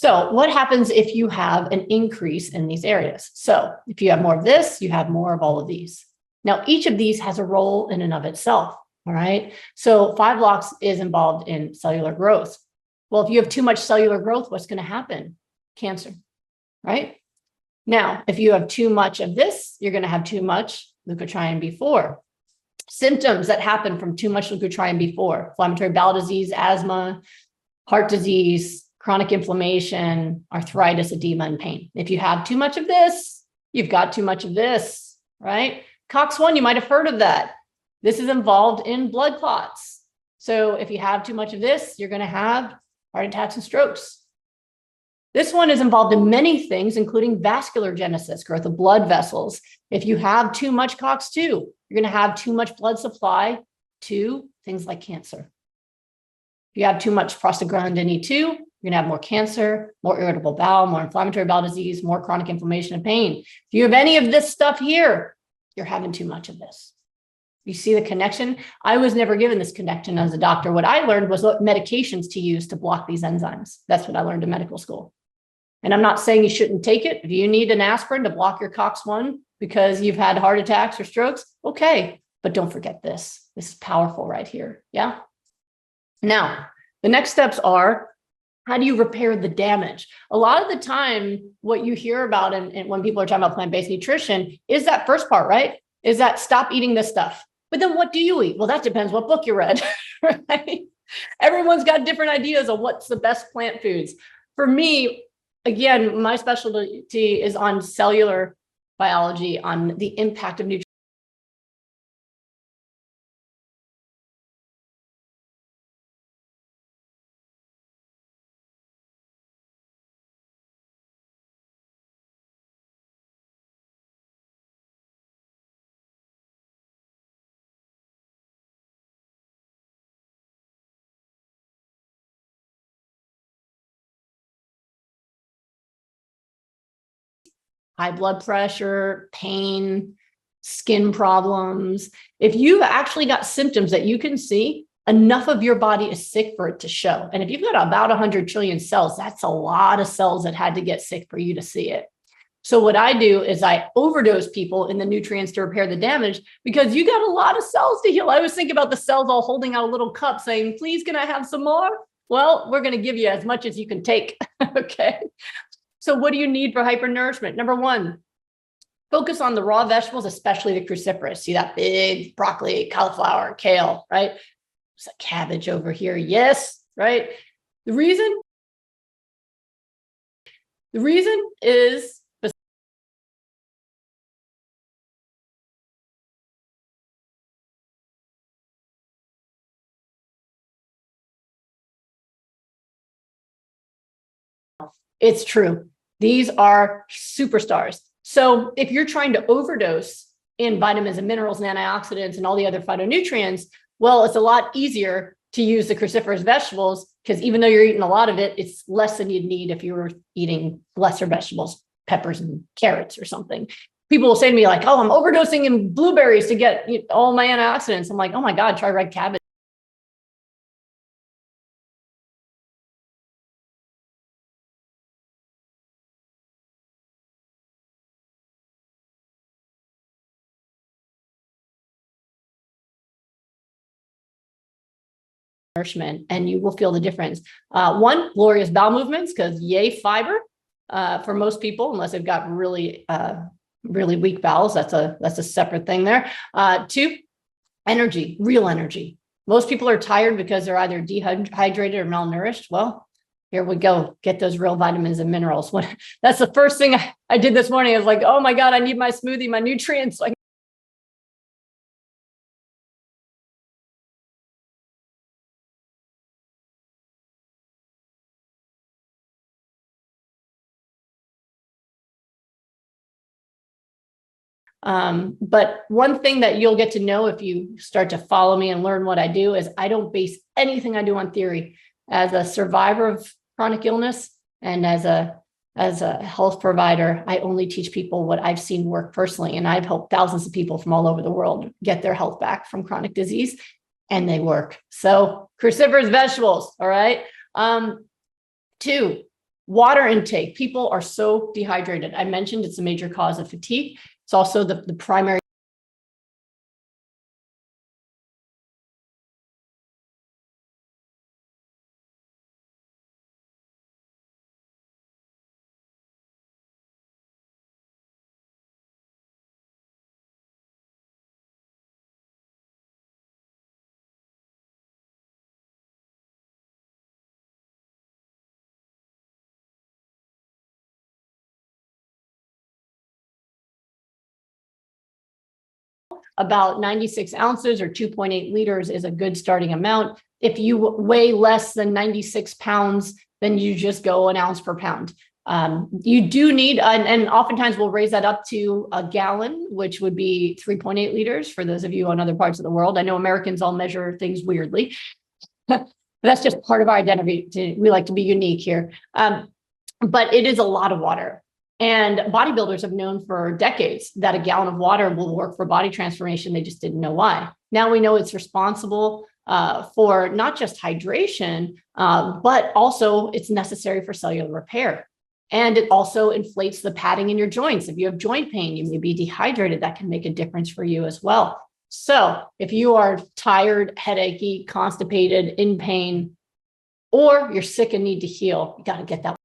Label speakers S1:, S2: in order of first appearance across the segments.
S1: So what happens if you have an increase in these areas? So if you have more of this, you have more of all of these. Now, each of these has a role in and of itself, all right? So 5-LOX is involved in cellular growth. Well, if you have too much cellular growth, what's going to happen? Cancer, right? Now, if you have too much of this, you're going to have too much leukotriene B4. Symptoms that happen from too much leukotriene B4, inflammatory bowel disease, asthma, heart disease, chronic inflammation, arthritis, edema, and pain. If you have too much of this, you've got too much of this, right? COX-1, you might have heard of that. This is involved in blood clots. So if you have too much of this, you're going to have heart attacks and strokes. This one is involved in many things, including vascular genesis, growth of blood vessels. If you have too much COX-2, you're going to have too much blood supply to things like cancer. If you have too much prostaglandin E2, you're going to have more cancer, more irritable bowel, more inflammatory bowel disease, more chronic inflammation and pain. If you have any of this stuff here, you're having too much of this. You see the connection? I was never given this connection as a doctor. What I learned was what medications to use to block these enzymes. That's what I learned in medical school. And I'm not saying you shouldn't take it. If you need an aspirin to block your COX-1 because you've had heart attacks or strokes, okay. But don't forget this. This is powerful right here. Yeah. Now, the next steps are, how do you repair the damage? A lot of the time, what you hear about and when people are talking about plant-based nutrition is that first part, right? Is that stop eating this stuff. But then what do you eat? Well, that depends what book you read, right? Everyone's got different ideas of what's the best plant foods. For me, again, my specialty is on cellular biology, on the impact of nutrition. High blood pressure, pain, skin problems. If you've actually got symptoms that you can see, enough of your body is sick for it to show. And if you've got about 100 trillion cells, that's a lot of cells that had to get sick for you to see it. So what I do is I overdose people in the nutrients to repair the damage because you got a lot of cells to heal. I was thinking about the cells all holding out a little cup saying, please, can I have some more? Well, we're going to give you as much as you can take. Okay. So what do you need for hypernourishment? Number one, focus on the raw vegetables, especially the cruciferous. See that big broccoli, cauliflower, kale, right? There's a cabbage over here. Yes, right? The reason is it's true. These are superstars. So if you're trying to overdose in vitamins and minerals and antioxidants and all the other phytonutrients, well, it's a lot easier to use the cruciferous vegetables because even though you're eating a lot of it, it's less than you'd need if you were eating lesser vegetables, peppers and carrots or something. People will say to me like, oh, I'm overdosing in blueberries to get all my antioxidants. I'm like, oh my God, try red cabbage. Nourishment, and you will feel the difference. One, glorious bowel movements, because yay, fiber for most people, unless they've got really, really weak bowels. That's a separate thing there. Two, energy, real energy. Most people are tired because they're either dehydrated or malnourished. Well, here we go. Get those real vitamins and minerals. That's the first thing I did this morning. I was like, oh my God, I need my smoothie, my nutrients. But one thing that you'll get to know if you start to follow me and learn what I do is I don't base anything I do on theory. As a survivor of chronic illness and as a health provider, I only teach people what I've seen work personally. And I've helped thousands of people from all over the world get their health back from chronic disease, and they work. So cruciferous vegetables, all right? Two, Water intake. People are so dehydrated. I mentioned it's a major cause of fatigue. It's also the primary about 96 ounces or 2.8 liters is a good starting amount. If you weigh less than 96 pounds, then you just go an ounce per pound. You do need, and oftentimes we'll raise that up to a gallon, which would be 3.8 liters for those of you on other parts of the world. I know Americans all measure things weirdly. That's just part of our identity. We like to be unique here. But it is a lot of water. And bodybuilders have known for decades that a gallon of water will work for body transformation. They just didn't know why. Now we know it's responsible for not just hydration, but also it's necessary for cellular repair. And it also inflates the padding in your joints. If you have joint pain, you may be dehydrated. That can make a difference for you as well. So if you are tired, headachy, constipated, in pain, or you're sick and need to heal, you got to get that.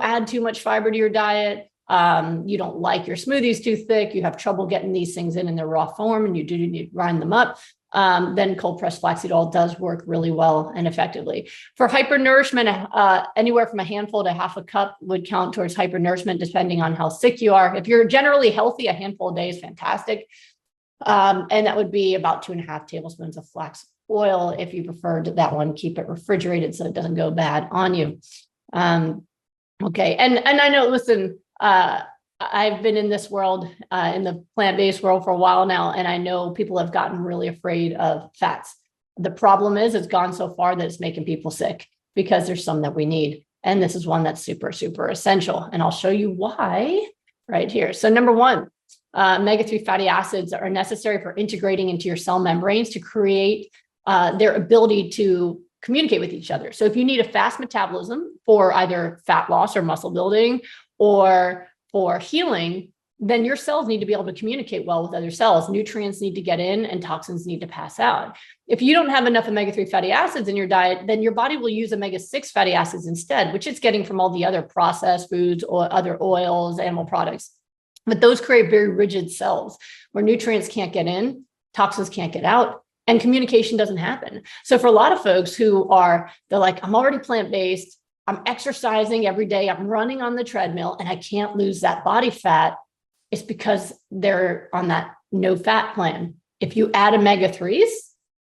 S1: Add too much fiber to your diet. You don't like your smoothies too thick. You have trouble getting these things in their raw form, and you do need to grind them up. Then cold pressed flaxseed oil does work really well and effectively. For hypernourishment, anywhere from a handful to half a cup would count towards hypernourishment, depending on how sick you are. If you're generally healthy, a handful a day is fantastic. And that would be about 2.5 tablespoons of flax oil. If you preferred that one, keep it refrigerated so it doesn't go bad on you. Okay. And I know, listen, I've been in this world, in the plant-based world for a while now, and I know people have gotten really afraid of fats. The problem is it's gone so far that it's making people sick because there's some that we need. And this is one that's super, super essential. And I'll show you why right here. So number one, omega-3 fatty acids are necessary for integrating into your cell membranes to create their ability to communicate with each other. So if you need a fast metabolism for either fat loss or muscle building or for healing, then your cells need to be able to communicate well with other cells. Nutrients need to get in and toxins need to pass out. If you don't have enough omega-3 fatty acids in your diet, then your body will use omega-6 fatty acids instead, which it's getting from all the other processed foods or other oils, animal products. But those create very rigid cells where nutrients can't get in, toxins can't get out, and communication doesn't happen. So for a lot of folks they're like, I'm already plant-based, I'm exercising every day, I'm running on the treadmill, and I can't lose that body fat. It's because they're on that no fat plan. If you add omega-3s,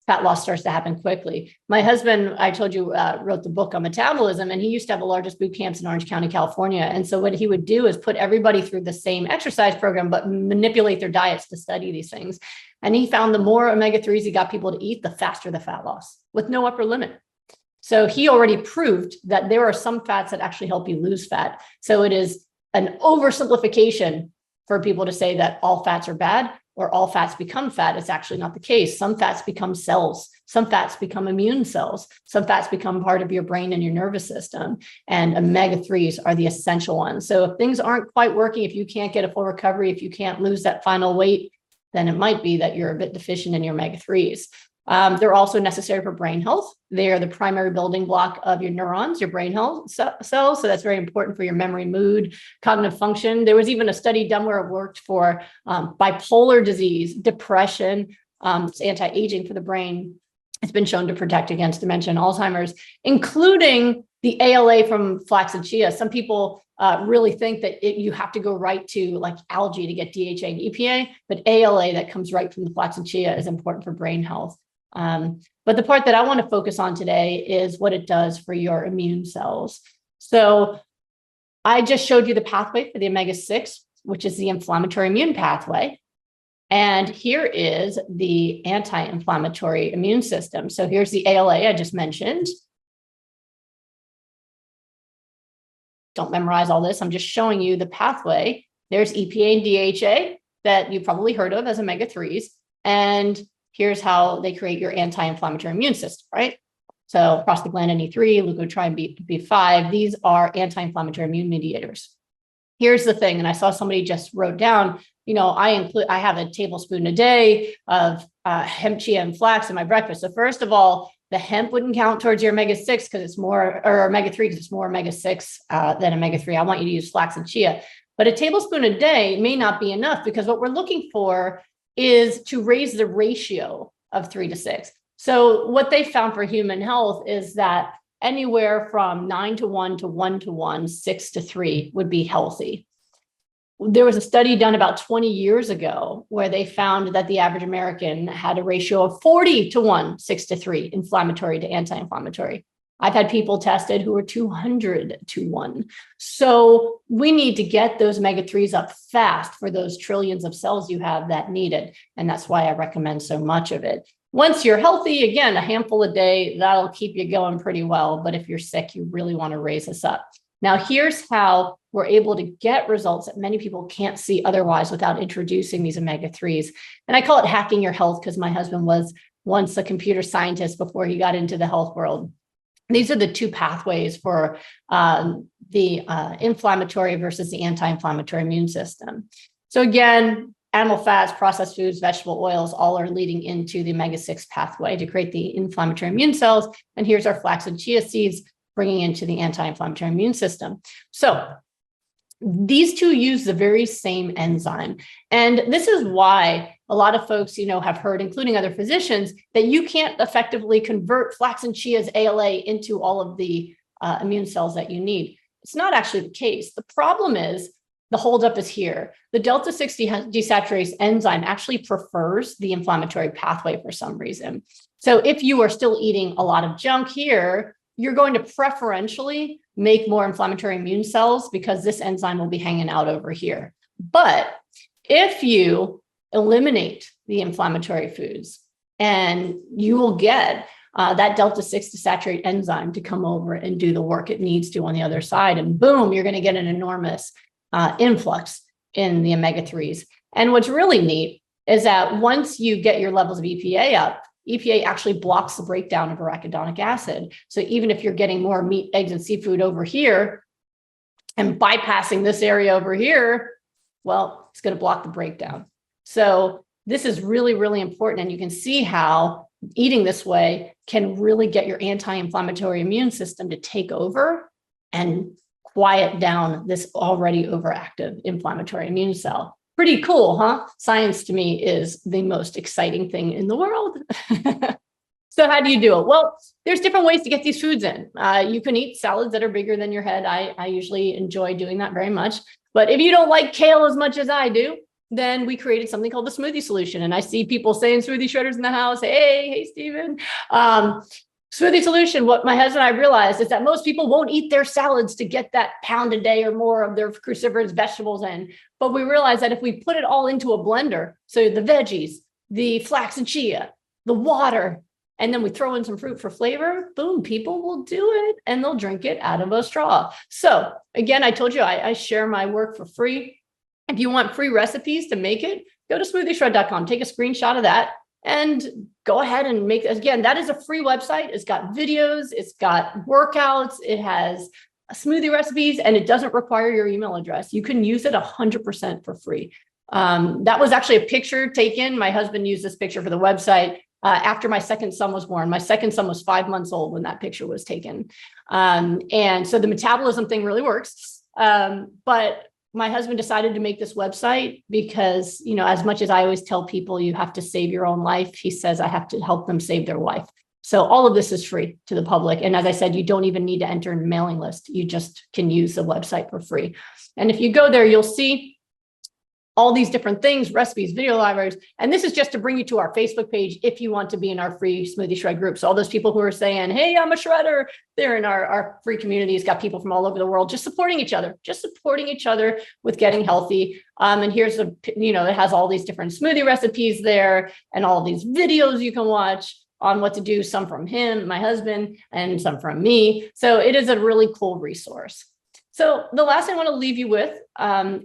S1: fat loss starts to happen quickly. My husband, I told you, wrote the book on metabolism, and he used to have the largest boot camps in Orange County, California. And so what he would do is put everybody through the same exercise program, but manipulate their diets to study these things. And he found the more omega-3s he got people to eat, the faster the fat loss with no upper limit. So he already proved that there are some fats that actually help you lose fat. So it is an oversimplification for people to say that all fats are bad or all fats become fat. It's actually not the case. Some fats become cells. Some fats become immune cells. Some fats become part of your brain and your nervous system. And omega-3s are the essential ones. So if things aren't quite working, if you can't get a full recovery, if you can't lose that final weight, then it might be that you're a bit deficient in your omega-3s. They're also necessary for brain health. They are the primary building block of your neurons, your brain health cells. So that's very important for your memory, mood, cognitive function. There was even a study done where it worked for bipolar disease, depression, it's anti-aging for the brain. It's been shown to protect against dementia and Alzheimer's, including the ALA from flax and chia. Some people really think that you have to go right to like algae to get DHA and EPA, but ALA that comes right from the flax and chia is important for brain health. But the part that I want to focus on today is what it does for your immune cells. So I just showed you the pathway for the omega-6, which is the inflammatory immune pathway. And here is the anti-inflammatory immune system. So here's the ALA I just mentioned. don't memorize all this. I'm just showing you the pathway. There's EPA and DHA that you probably heard of as omega-3s. And here's how they create your anti-inflammatory immune system, right? So prostaglandin E3, leukotriene B5, these are anti-inflammatory immune mediators. Here's the thing, and I saw somebody just wrote down, I have a tablespoon a day of hemp, chia, and flax in my breakfast. So first of all, the hemp wouldn't count towards your omega-6 because it's more, or omega-3 because it's more omega-6 than omega-3. I want you to use flax and chia. But a tablespoon a day may not be enough because what we're looking for is to raise the ratio of 3 to 6. So what they found for human health is that anywhere from 9 to 1 to 1 to 1, 6 to 3 would be healthy. There was a study done about 20 years ago where they found that the average American had a ratio of 40 to 1, 6 to 3, inflammatory to anti-inflammatory. I've had people tested who are 200 to 1. So we need to get those omega-3s up fast for those trillions of cells you have that need it. And that's why I recommend so much of it. Once you're healthy, again, a handful a day, that'll keep you going pretty well. But if you're sick, you really want to raise this up. Now, here's how we're able to get results that many people can't see otherwise without introducing these omega-3s. And I call it hacking your health because my husband was once a computer scientist before he got into the health world. These are the two pathways for the inflammatory versus the anti-inflammatory immune system. So again, animal fats, processed foods, vegetable oils, all are leading into the omega-6 pathway to create the inflammatory immune cells. And here's our flax and chia seeds bringing into the anti-inflammatory immune system. So these two use the very same enzyme. And this is why a lot of folks, have heard, including other physicians, that you can't effectively convert flax and chia's ALA into all of the immune cells that you need. It's not actually the case. The problem is, the holdup is here. The delta-6 desaturase enzyme actually prefers the inflammatory pathway for some reason. So if you are still eating a lot of junk here, you're going to preferentially make more inflammatory immune cells because this enzyme will be hanging out over here. But if you eliminate the inflammatory foods, and you will get that delta-6 desaturate enzyme to come over and do the work it needs to on the other side, and boom, you're going to get an enormous influx in the omega-3s. And what's really neat is that once you get your levels of EPA up, EPA actually blocks the breakdown of arachidonic acid. So even if you're getting more meat, eggs, and seafood over here and bypassing this area over here, well, it's going to block the breakdown. So this is really, really important. And you can see how eating this way can really get your anti-inflammatory immune system to take over and quiet down this already overactive inflammatory immune cell. Pretty cool, huh? Science to me is the most exciting thing in the world. So how do you do it? Well, there's different ways to get these foods in. You can eat salads that are bigger than your head. I usually enjoy doing that very much. But if you don't like kale as much as I do, then we created something called the smoothie solution. And I see people saying smoothie shredders in the house. Hey, Stephen. Smoothie solution, what my husband and I realized is that most people won't eat their salads to get that pound a day or more of their cruciferous vegetables in. But we realized that if we put it all into a blender, so the veggies, the flax and chia, the water, and then we throw in some fruit for flavor, boom, people will do it and they'll drink it out of a straw. So again, I told you I share my work for free. If you want free recipes to make it, go to smoothieshred.com, take a screenshot of that, and go ahead and make, again, that is a free website. It's got videos, it's got workouts, it has smoothie recipes, and it doesn't require your email address. You can use it 100% for free. That was actually a picture taken. My husband used this picture for the website after my second son was born. My second son was 5 months old when that picture was taken. And so the metabolism thing really works. But my husband decided to make this website because, as much as I always tell people you have to save your own life, he says I have to help them save their life. So all of this is free to the public. And as I said, you don't even need to enter in a mailing list. You just can use the website for free. And if you go there, you'll see all these different things, recipes, video libraries. And this is just to bring you to our Facebook page if you want to be in our free Smoothie Shred group. So all those people who are saying, hey, I'm a shredder, they're in our free community. It's got people from all over the world just supporting each other with getting healthy. And here's it has all these different smoothie recipes there and all these videos you can watch on what to do, some from him, my husband, and some from me. So it is a really cool resource. So the last thing I want to leave you with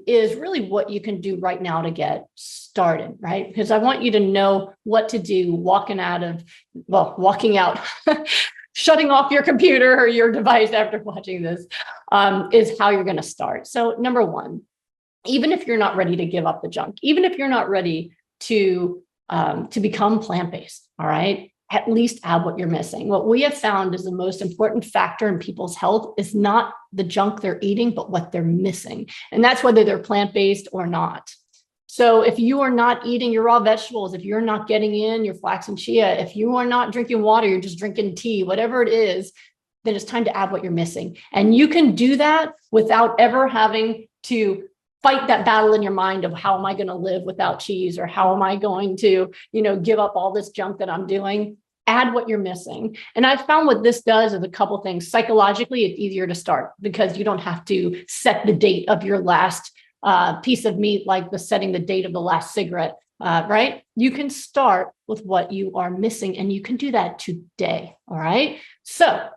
S1: is really what you can do right now to get started, right? Because I want you to know what to do walking out, shutting off your computer or your device after watching this is how you're going to start. So number one, even if you're not ready to give up the junk, even if you're not ready to become plant-based, all right, at least add what you're missing. What we have found is the most important factor in people's health is not the junk they're eating, but what they're missing. And that's whether they're plant-based or not. So if you are not eating your raw vegetables, if you're not getting in your flax and chia, if you are not drinking water, you're just drinking tea, whatever it is, then it's time to add what you're missing. And you can do that without ever having to fight that battle in your mind of how am I going to live without cheese, or how am I going to, give up all this junk that I'm doing. Add what you're missing. And I've found what this does is a couple things. Psychologically, it's easier to start because you don't have to set the date of your last piece of meat, like setting the date of the last cigarette, right? You can start with what you are missing, and you can do that today. All right. So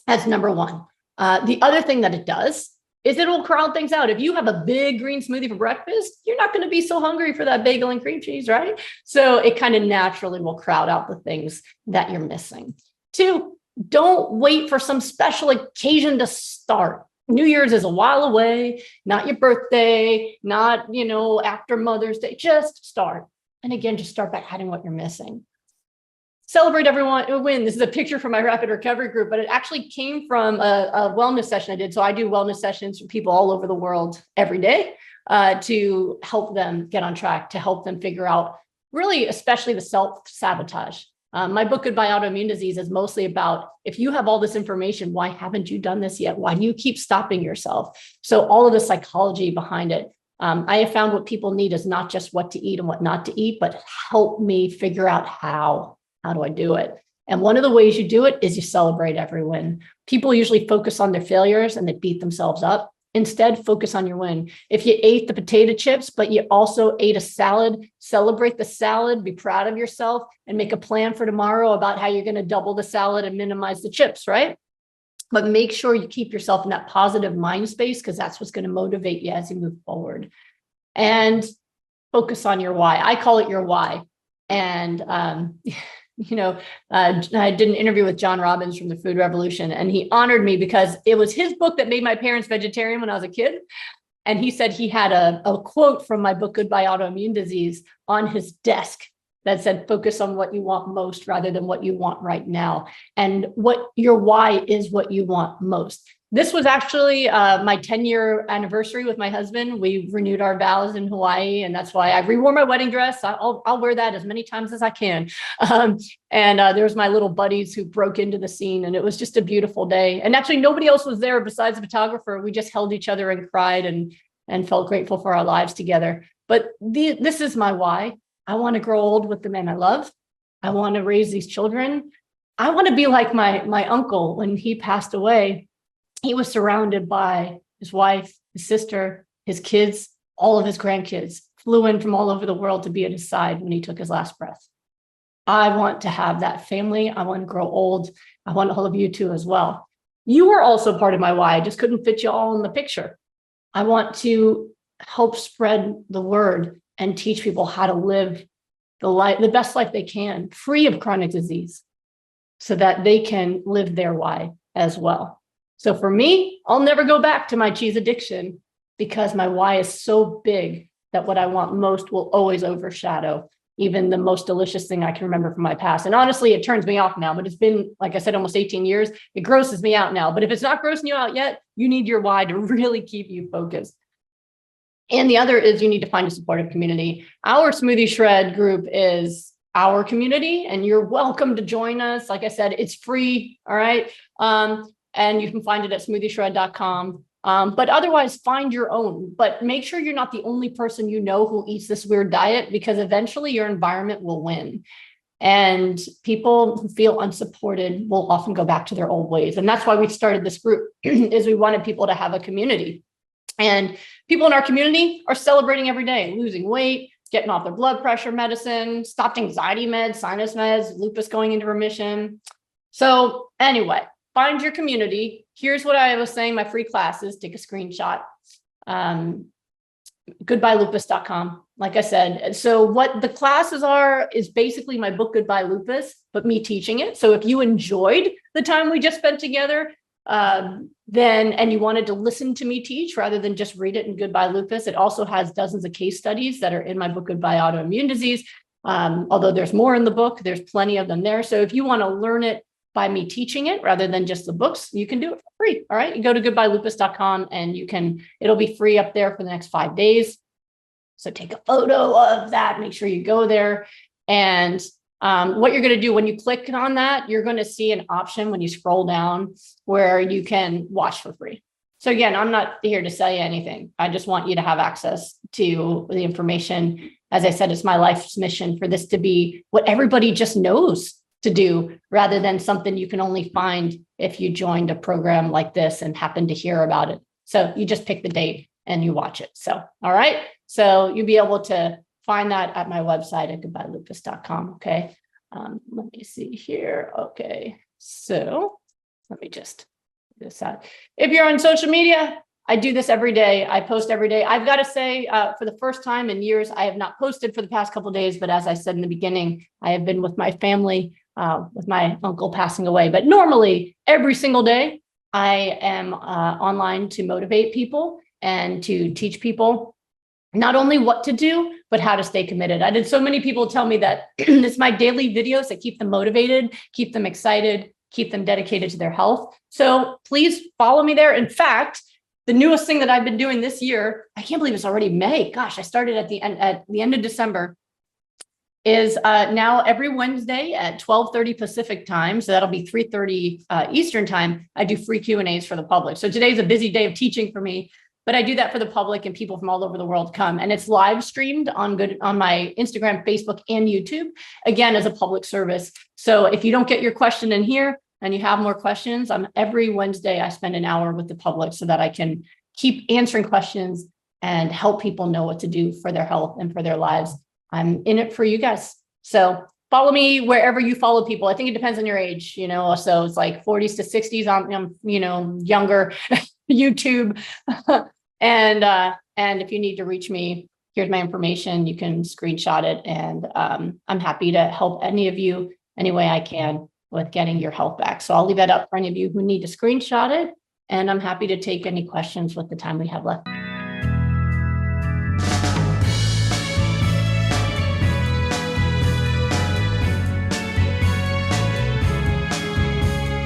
S1: that's number one. The other thing that it does is it will crowd things out. If you have a big green smoothie for breakfast, you're not going to be so hungry for that bagel and cream cheese, right? So it kind of naturally will crowd out the things that you're missing. Two, don't wait for some special occasion to start. New Year's is a while away, not your birthday, not, after Mother's Day, just start. And again, just start by adding what you're missing. Celebrate everyone win. This is a picture from my rapid recovery group, but it actually came from a wellness session I did. So I do wellness sessions for people all over the world every day to help them get on track, to help them figure out really, especially the self-sabotage. My book, Goodbye Autoimmune Disease, is mostly about if you have all this information, why haven't you done this yet? Why do you keep stopping yourself? So all of the psychology behind it. I have found what people need is not just what to eat and what not to eat, but help me figure out how. How do I do it? And one of the ways you do it is you celebrate every win. People usually focus on their failures and they beat themselves up. Instead, focus on your win. If you ate the potato chips, but you also ate a salad, celebrate the salad, be proud of yourself, and make a plan for tomorrow about how you're going to double the salad and minimize the chips, right? But make sure you keep yourself in that positive mind space, because that's what's going to motivate you as you move forward. And focus on your why. I call it your why. And I did an interview with John Robbins from the Food Revolution, and he honored me because it was his book that made my parents vegetarian when I was a kid. And he said he had a quote from my book, Goodbye Autoimmune Disease, on his desk that said, focus on what you want most rather than what you want right now. And what your why is what you want most. This was actually my 10-year anniversary with my husband. We renewed our vows in Hawaii, and that's why I rewore my wedding dress. I'll wear that as many times as I can. There was my little buddies who broke into the scene, and it was just a beautiful day. And actually, nobody else was there besides the photographer. We just held each other and cried and felt grateful for our lives together. But this is my why. I want to grow old with the men I love. I want to raise these children. I want to be like my uncle when he passed away. He was surrounded by his wife, his sister, his kids, all of his grandkids, flew in from all over the world to be at his side when he took his last breath. I want to have that family. I want to grow old. I want all of you to as well. You are also part of my why. I just couldn't fit you all in the picture. I want to help spread the word and teach people how to live the best life they can, free of chronic disease, so that they can live their why as well. So for me, I'll never go back to my cheese addiction, because my why is so big that what I want most will always overshadow even the most delicious thing I can remember from my past. And honestly, it turns me off now, but it's been, like I said, almost 18 years. It grosses me out now. But if it's not grossing you out yet, you need your why to really keep you focused. And the other is you need to find a supportive community. Our Smoothie Shred group is our community, and you're welcome to join us. Like I said, it's free. All right. And you can find it at smoothieshred.com. But otherwise, find your own. But make sure you're not the only person you know who eats this weird diet, because eventually your environment will win. And people who feel unsupported will often go back to their old ways. And that's why we started this group, is we wanted people to have a community. And people in our community are celebrating every day, losing weight, getting off their blood pressure medicine, stopped anxiety meds, sinus meds, lupus going into remission. So anyway, find your community. Here's what I was saying, my free classes, take a screenshot. Goodbyelupus.com. Like I said, so what the classes are is basically my book, Goodbye Lupus, but me teaching it. So if you enjoyed the time we just spent together, then, and you wanted to listen to me teach rather than just read it in Goodbye Lupus, it also has dozens of case studies that are in my book, Goodbye Autoimmune Disease. Although there's more in the book, there's plenty of them there. So if you want to learn it by me teaching it rather than just the books, you can do it for free. All right. You go to goodbyelupus.com and it'll be free up there for the next 5 days. So take a photo of that, make sure you go there. And what you're going to do when you click on that, you're going to see an option when you scroll down where you can watch for free. So again, I'm not here to sell you anything. I just want you to have access to the information. As I said, it's my life's mission for this to be what everybody just knows to do rather than something you can only find if you joined a program like this and happen to hear about it. So you just pick the date and you watch it. So, all right. So you'll be able to find that at my website at goodbyelupus.com. Okay. Let me see here. Okay. So let me just do this out. If you're on social media, I do this every day. I post every day. I've got to say, for the first time in years, I have not posted for the past couple of days, but as I said in the beginning, I have been with my family, with my uncle passing away. But normally, every single day, I am online to motivate people and to teach people not only what to do, but how to stay committed. I did so many people tell me that it's my daily videos that keep them motivated, keep them excited, keep them dedicated to their health. So please follow me there. In fact, the newest thing that I've been doing this year, I can't believe it's already May. Gosh, I started at the end of December, is now every Wednesday at 12:30 Pacific time. So that'll be 3:30 Eastern time. I do free Q&As for the public. So today's a busy day of teaching for me, but I do that for the public and people from all over the world come. And it's live streamed on my Instagram, Facebook, and YouTube, again, as a public service. So if you don't get your question in here, and you have more questions, every Wednesday I spend an hour with the public so that I can keep answering questions and help people know what to do for their health and for their lives. I'm in it for you guys. So follow me wherever you follow people. I think it depends on your age, so it's like 40s to 60s. I'm younger, YouTube. And if you need to reach me, here's my information. You can screenshot it. And I'm happy to help any of you any way I can with getting your health back. So I'll leave that up for any of you who need to screenshot it. And I'm happy to take any questions with the time we have left.